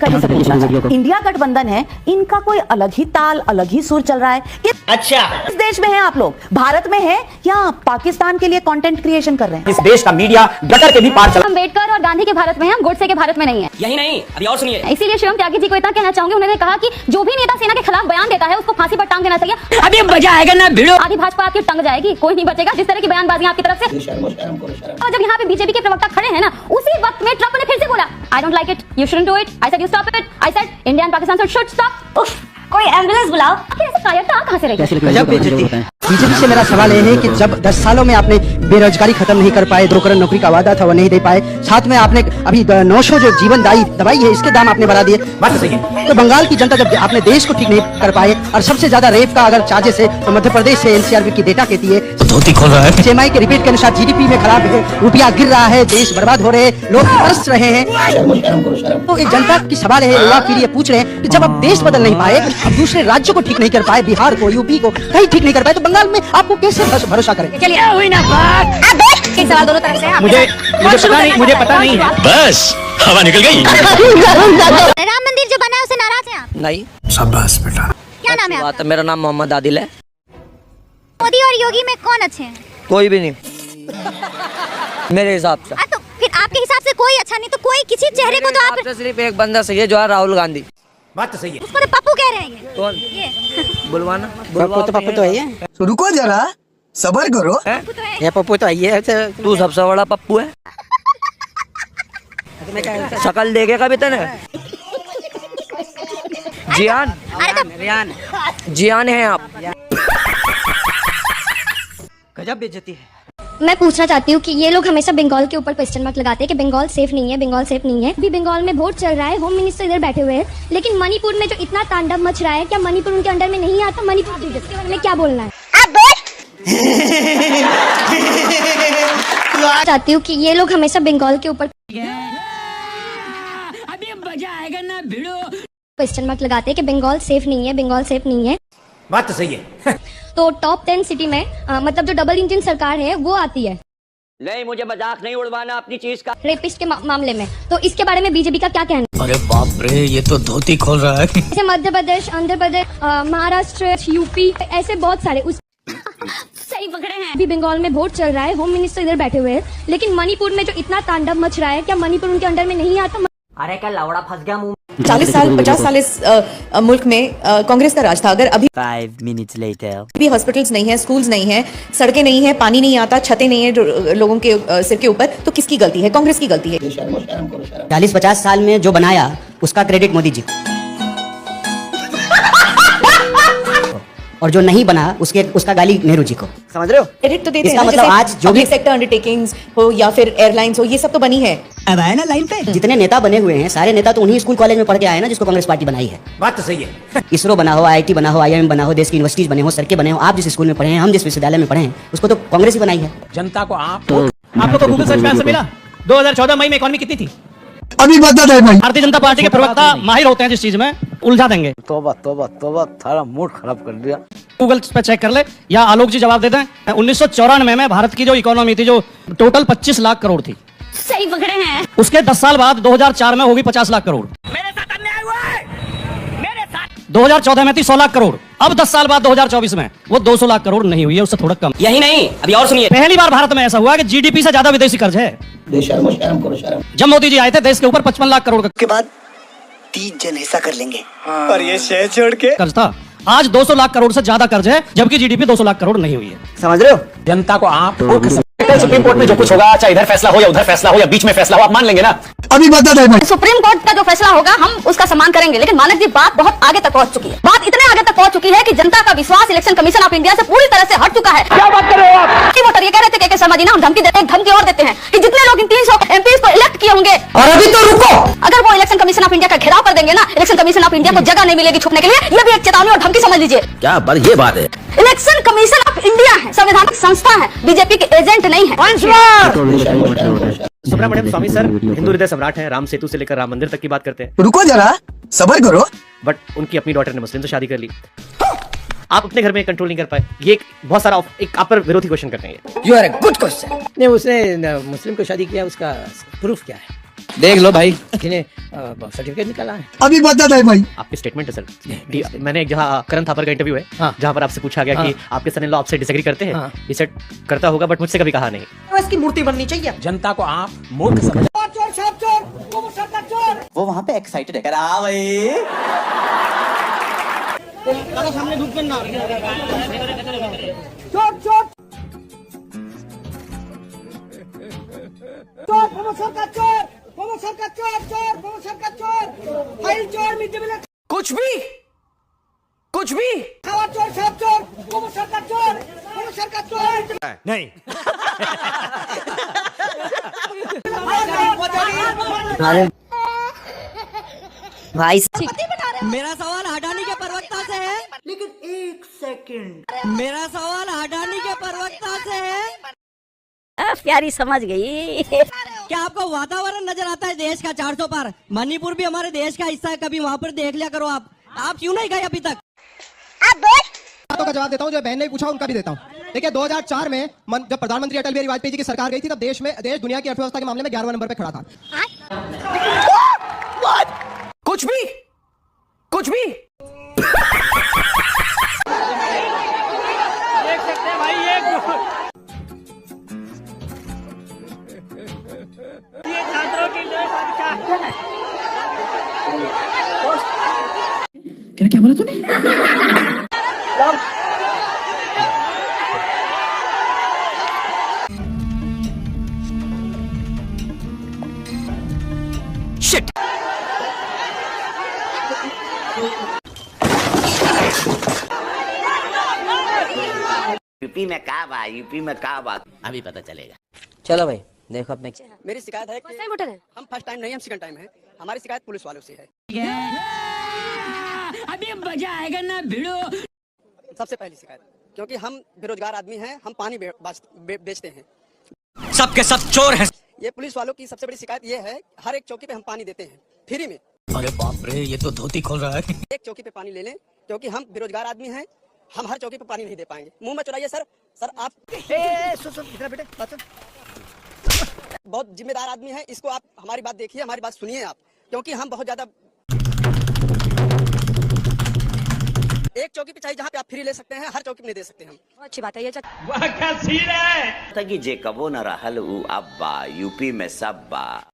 कर ही सकते। इंडिया गठबंधन है, इनका कोई अलग ही ताल, अलग ही सुर चल रहा है। अच्छा, इस देश में है आप लोग, भारत में है या पाकिस्तान के लिए कंटेंट क्रिएशन कर रहे हैं? इस देश का मीडिया गटर के भी पार चला। अम्बेडकर और गांधी के भारत में है, हम गोडसे के भारत में नहीं है। यही नहीं, अभी और सुनिए। इसीलिए शिवम त्यागी जी को इतना कहना चाहूंगी, उन्होंने कहा कि जो भी नेता सेना के खिलाफ बयान देता है उसको फांसी पर टांग देना चाहिए। अभी मजा आएगा ना भिड़ो। आधी भाजपा आपकी टंग जाएगी, कोई नहीं बचेगा जिस तरह की बयानबाजी आपकी तरफ से। और जब यहाँ पे बीजेपी के प्रवक्ता खड़े हैं ना, उसी वक्त में ट्रंप ने फिर से बोला, I don't like it, you shouldn't do it, I said you stop it, I said India and Pakistan should stop. कोई एम्बुलेंस बुलाओ। आखिर ऐसे कायरता कहां से रही? बीजेपी से मेरा सवाल यह है कि जब 10 सालों में आपने बेरोजगारी खत्म नहीं कर पाए, 2 करोड़ नौकरी का वादा था वो नहीं दे पाए, साथ में आपने अभी 900 जो जीवनदायी दवाई है इसके दाम आपने बढ़ा दिए, बात सही है। तो बंगाल की जनता जब आपने देश को ठीक नहीं कर पाए, और सबसे ज्यादा रेप का अगर चार्जेस है तो मध्य प्रदेश से एनसीआरबी की डेटा कहती है धोती खोल रहा है। CMI के रिपोर्ट के अनुसार जीडीपी में खराब है, रुपया गिर रहा है, देश बर्बाद हो रहे हैं, लोग तरस रहे हैं। तो एक जनता की सवाल है, युवा पीढ़ी पूछ रहे हैं कि जब आप देश बदल नहीं पाए, अब दूसरे राज्यों को ठीक नहीं कर पाए, बिहार को, यूपी को कहीं ठीक नहीं कर पाए, तो बंगाल में आपको कैसे भरोसा करें? चलिए हुई ना बात। एक सवाल दोनों तरफ से है। मुझे पता नहीं है। बस हवा निकल गई। राम मंदिर जो बना है उसे नाराज हैं आप? नहीं। शाबाश बेटा। क्या नाम है आपका? मेरा नाम मोहम्मद आदिल है। मोदी और योगी में कौन अच्छे हैं? कोई भी नहीं मेरे हिसाब से। तो फिर आपके हिसाब से कोई अच्छा नहीं, तो कोई किसी चेहरे को तो आप सिर्फ एक बंदा सही है जो है राहुल गांधी। बात तो सही है। उसको तो पप्पू कह रहे हैं। कौन? ये बुलवाना पप्पू तो है, रुको जरा, सबर करो। ये पप्पू तो है, तू सबसे बड़ा पप्पू है। शकल देखेगा भी तने। जियान जियान है आप। गजब बेइज्जती है। मैं पूछना चाहती हूँ कि ये लोग हमेशा बंगाल के ऊपर क्वेश्चन मार्क लगाते हैं कि बंगाल सेफ नहीं है, बंगाल सेफ नहीं है। अभी बंगाल में वोट चल रहा है, होम मिनिस्टर इधर बैठे हुए हैं, लेकिन मणिपुर में जो इतना तांडव मच रहा है, क्या मणिपुर उनके अंडर में नहीं आता? मणिपुर इसके बारे में क्या बोलना है? चाहती हूँ कि ये लोग हमेशा बंगाल के ऊपर अभी मजा आएगा ना भिड़ो। क्वेश्चन मार्क लगाते हैं कि बंगाल सेफ नहीं है, बंगाल सेफ नहीं है। बात तो सही है। तो टॉप 10 सिटी में मतलब जो डबल इंजन सरकार है वो आती है। नहीं, मुझे मजाक नहीं उड़वाना अपनी चीज का। रेपिस्ट के मामले में, तो इसके बारे में बीजेपी का क्या कहना है? अरे बाप रे, ये तो धोती खोल रहा है। जैसे मध्य प्रदेश, आंध्र प्रदेश, महाराष्ट्र, यूपी, ऐसे बहुत सारे उस सही पकड़े हैं। अभी बंगाल में वोट चल रहा है, होम मिनिस्टर इधर बैठे हुए हैं, लेकिन मणिपुर में जो इतना तांडव मच रहा है, क्या मणिपुर उनके अंडर में नहीं आता? अरे क्या लौड़ा फंस गया मुंह। 40 साल 50 साल इस मुल्क में कांग्रेस का राज था। अगर अभी 5 minutes later भी हॉस्पिटल्स नहीं है, स्कूल्स नहीं है, सड़कें नहीं है, पानी नहीं आता, छतें नहीं है लोगों के सिर के ऊपर, तो किसकी गलती है? कांग्रेस की गलती है। 40-50 साल में जो बनाया उसका क्रेडिट मोदी जी को, और जो नहीं बना उसका गाली नेहरू जी को। समझ रहे हो? क्रेडिट तो देते हैं इसका ना, मतलब जैसे आज जो भी पब्लिक सेक्टर अंडरटेकिंग्स हो या फिर एयरलाइंस हो, ये सब तो बनी है। अब आए ना लाइन पे। जितने नेता बने हुए हैं सारे नेता तो उन्हीं स्कूल कॉलेज में पढ़ के आए ना जिसको कांग्रेस पार्टी बनाई है। बात तो सही है। इसरो बना हो, IIT बना हो, IIM बना हो, देश की यूनिवर्सिटीज बने हो, सड़कें बने हो, आप जिस स्कूल में पढ़े हैं, हम जिस विश्वविद्यालय में पढ़े हैं, उसको तो कांग्रेस ही बनाई है। जनता को आप लोग को गूगल सर्च पे आंसर मिला? 2014 मई में इकोनॉमी कितनी थी? अभी बता दे भाई। भारतीय जनता पार्टी के प्रवक्ता माहिर होते हैं जिस चीज में, उलझा देंगे। तौबा तौबा तौबा, थारा मूड खराब कर दिया। गूगल पे चेक कर ले या आलोक जी जवाब देते हैं। 1994 में भारत की जो इकोनॉमी थी, जो टोटल 25 लाख करोड़ थी, सही पकड़े हैं। उसके 10 साल बाद 2004 में होगी 50 लाख करोड़। मेरे साथ अन्याय हुआ है, मेरे साथ। 2014 में थी 100 लाख करोड़। अब 10 साल बाद 2024 में वो 200 लाख करोड़ नहीं हुई है, उससे थोड़ा कम। यही नहीं, अभी और सुनिए। पहली बार भारत में ऐसा हुआ कि जीडीपी से ज्यादा विदेशी कर्ज है। जब मोदी जी आए थे देश के ऊपर 55 लाख करोड़ के बाद 3 जन ऐसा कर लेंगे। और ये शहर छोड़ के कर्ज था। आज 200 लाख करोड़ से ज्यादा कर्ज है, जबकि जीडीपी 200 लाख करोड़ नहीं हुई है। समझ रहे हो? जनता को आप सुप्रीम कोर्ट में जो कुछ होगा, चाहे इधर फैसला हो या उधर फैसला हो या बीच में फैसला हो, आप मान लेंगे ना? अभी बता दे भाई। सुप्रीम कोर्ट का जो फैसला होगा हम उसका सम्मान करेंगे, लेकिन मानक जी बात बहुत आगे तक पहुंच चुकी है। बात इतने आगे तक पहुंच चुकी है कि जनता का विश्वास इलेक्शन कमीशन ऑफ इंडिया से पूरी तरह से हट चुका है। क्या बात कर रहे हो आप? वोटर ये कह रहे थे के शर्मा जी ना, हम धमकी देते हैं, धमकी और देते हैं कि जितने लोग इन 300 एमपी को इलेक्ट किए होंगे, और अभी तो रुको, अगर वो इलेक्शन कमीशन ऑफ इंडिया का घेराव कर देंगे ना, इलेक्शन कमीशन ऑफ इंडिया को जगह नहीं मिलेगी छुपने के लिए। ये भी एक चेतावनी और धमकी समझ लीजिए। क्या बात, ये बात है। इलेक्शन कमीशन ऑफ इंडिया है, संवैधानिक संस्था है, बीजेपी के एजेंट नहीं है। सुब्रमण्यम स्वामी सर हिंदू हृदय सम्राट हैं, राम सेतु से लेकर राम मंदिर तक की बात करते हैं, रुको जरा, सबर करो। बट उनकी अपनी डॉटर ने मुस्लिम से शादी कर ली। आप अपने घर में कंट्रोल नहीं कर पाए। ये बहुत सारा एक आप पर विरोधी क्वेश्चन करते हैं। You are a good question. नहीं, उसने मुस्लिम को शादी किया, उसका प्रूफ क्या है? देख लो भाई, सर्टिफिकेट निकाला है। अभी बता दे भाई। आपकी स्टेटमेंट है सर। मैंने एक जहाँ करण थापर का इंटरव्यू है, जहाँ पर आपसे पूछा गया कि आपके सन इन लॉ आपसे डिसएग्री करते हैं। ये सेट करता होगा बट मुझसे कभी कहा नहीं। इसकी मूर्ति बननी चाहिए। जनता को आप मूर्ख समझ। वो वहाँ पे एक्साइटेड है, कह भाई कुछ भी नहीं भाई मेरा सवाल अडानी के प्रवक्ता से है, लेकिन एक सेकंड, मेरा सवाल अडानी के प्रवक्ता से है। प्यारी समझ गई। क्या आपको वातावरण नजर आता है देश का 400 पार? मणिपुर भी हमारे देश का हिस्सा है, कभी वहाँ पर देख लिया करो। आप क्यों नहीं गए अभी तक? बातों का जवाब देता हूँ, जो बहन ने पूछा उनका भी देता हूँ। देखिए 2004 में जब प्रधानमंत्री अटल बिहारी वाजपेयी जी की सरकार गई थी, तब देश दुनिया की अर्थव्यवस्था के मामले में 11वें नंबर पे खड़ा था। कुछ भी क्या बोला तूने? यूपी में का बात, यूपी में का बात अभी पता चलेगा। चलो भाई देखो अपने। मेरी शिकायत है कि हम फर्स्ट टाइम नहीं, हम सेकंड टाइम है। हमारी शिकायत पुलिस वालों से है। अभी मजा आएगा ना भिड़ो। सबसे पहली शिकायत, क्योंकि हम बेरोजगार आदमी हैं, हम पानी बेचते हैं। सबके सब चोर हैं। ये पुलिस वालों की सबसे बड़ी शिकायत ये है, हर एक चौकी पे हम पानी देते हैं फ्री में। अरे बाप रे, ये तो धोती खोल रहा है। एक चौकी पे पानी ले लें, क्योंकि हम बेरोजगार आदमी हैं, हम हर चौकी पे पानी नहीं दे पाएंगे। मुंह में चुराइए सर आप बेटे बहुत जिम्मेदार आदमी है, इसको आप हमारी बात देखिए, हमारी बात सुनिए आप, क्योंकि हम बहुत ज्यादा एक चौकी पे चाहिए जहाँ पे आप फ्री ले सकते हैं, हर चौकी पे नहीं दे सकते हम। अच्छी बात है ये। कि जे कबो न रहल उ अब्बा यूपी में सब बा।